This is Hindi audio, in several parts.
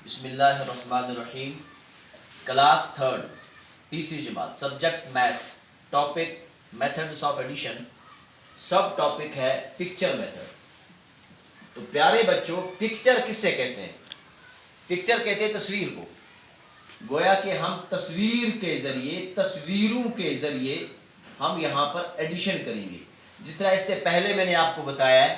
बिस्मिल्लाहिर्रहमानिर्रहीम। क्लास थर्ड, तीसरी जमात, subject math, topic methods of addition, सब टॉपिक है पिक्चर मेथड। तो प्यारे बच्चों, पिक्चर किससे कहते हैं? पिक्चर कहते हैं तस्वीर को। गोया कि हम तस्वीर के ज़रिए, तस्वीरों के ज़रिए हम यहाँ पर एडिशन करेंगे। जिस तरह इससे पहले मैंने आपको बताया है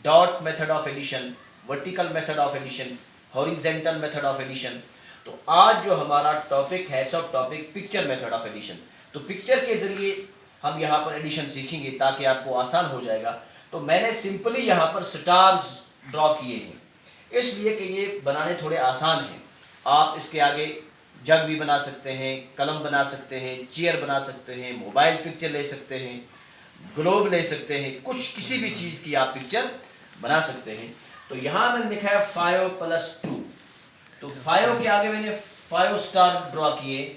dot method of addition, vertical method of addition, horizontal method of addition. तो आज जो हमारा टॉपिक है, subtopic picture method of addition. तो पिक्चर के ज़रिए हम यहाँ पर एडिशन सीखेंगे ताकि आपको आसान हो जाएगा। तो मैंने सिंपली यहाँ पर स्टार्स ड्रॉ किए हैं, इसलिए कि ये बनाने थोड़े आसान हैं। आप इसके आगे जग भी बना सकते हैं, कलम बना सकते हैं, चेयर बना सकते हैं, मोबाइल पिक्चर ले सकते हैं, ग्लोब ले सकते हैं, कुछ किसी भी चीज़ की आप पिक्चर बना सकते हैं। तो यहाँ मैंने लिखा है 5+2। तो 5 के आगे मैंने 5 स्टार ड्रॉ किए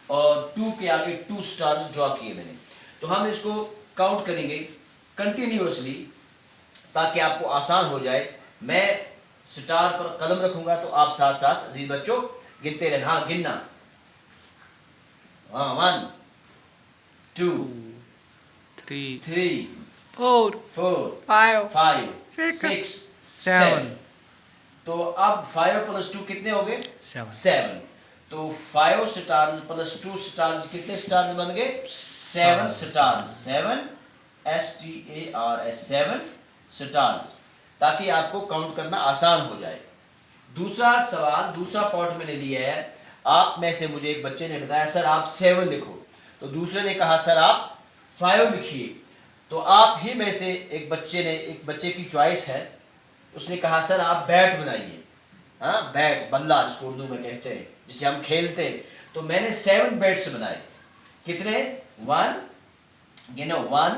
और 2 के आगे 2 स्टार ड्रॉ किए मैंने। तो हम इसको काउंट करेंगे कंटिन्यूसली ताकि आपको आसान हो जाए। मैं स्टार पर कलम रखूंगा तो आप साथ साथ अजीज बच्चों गिनते रहना। हाँ, गिनना। हाँ, 1 2 3 4 4 5 6 6 7 तो अब 5+2 कितने हो गए? 7। तो 5 स्टार्स प्लस 2 स्टार्स कितने स्टार्स बन गए? 7 स्टार्स। 7 STARS 7 स्टार्स, ताकि आपको काउंट करना आसान हो जाए। दूसरा सवाल, दूसरा पॉइंट मैंने लिया है। आप में से मुझे एक बच्चे ने बताया सर आप 7 लिखो, तो दूसरे ने कहा सर आप 5 लिखिए। तो आप ही में से एक बच्चे की चॉइस है, उसने कहा सर आप बैट बनाइए। हाँ, बैट, बल्ला जिसको उर्दू में कहते हैं, जिसे हम खेलते हैं। तो मैंने 7 बैट्स बनाए। कितने? 1 गिनो, 1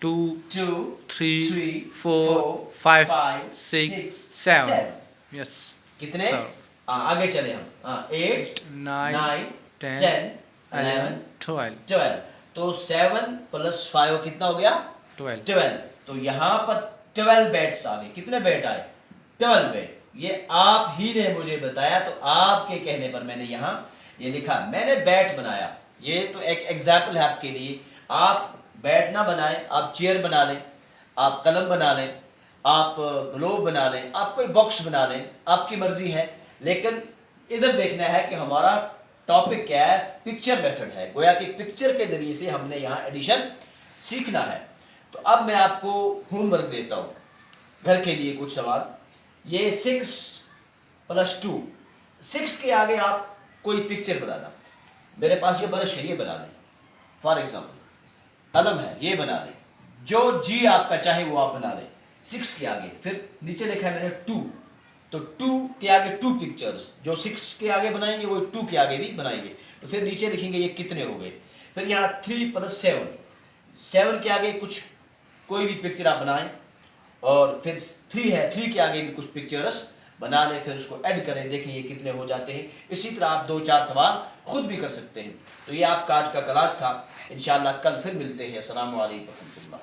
2 2 3 4 5 6 7। यस। कितने? आगे चले हम। 8 9 10 11 12। तो 7 + 5 कितना हो गया? 12। तो यहाँ पर 12 बैट्स आ गए। कितने बैट आए? 12 बैट। ये आप ही ने मुझे बताया, तो आपके कहने पर मैंने यहाँ ये लिखा। मैंने बैट बनाया। ये तो एक एग्जाम्पल है आपके लिए। आप बैट ना बनाएं, आप चेयर बना लें, आप कलम बना लें, आप ग्लोब बना लें, आप कोई बॉक्स बना लें, आपकी मर्जी है। लेकिन इधर देखना है कि हमारा टॉपिक क्या है? पिक्चर मेथड है। गोया कि पिक्चर के जरिए से हमने यहाँ एडिशन सीखना है। तो अब मैं आपको होमवर्क देता हूँ घर के लिए कुछ सवाल। ये 6+2, 6 के आगे आप कोई पिक्चर बनाना। मेरे पास ये ब्रश है, ये बना लें। फॉर एग्जाम्पल कलम है, ये बना लें। जो जी आपका चाहे वो आप बना लें 6 के आगे। फिर नीचे लिखा है मैंने 2, तो 2 के आगे 2 पिक्चर्स। जो 6 के आगे बनाएंगे वो 2 के आगे भी बनाएंगे। तो फिर नीचे लिखेंगे ये कितने हो गए। फिर यहाँ 3+7, 7 के आगे कुछ कोई भी पिक्चर आप बनाएं। और फिर 3 है, 3 के आगे भी कुछ पिक्चर्स बना लें, फिर उसको ऐड करें, देखें ये कितने हो जाते हैं। इसी तरह आप 2-4 सवाल खुद भी कर सकते हैं। तो ये आपका आज का क्लास था। इंशाअल्लाह कल फिर मिलते हैं। अस्सलामु अलैकुम।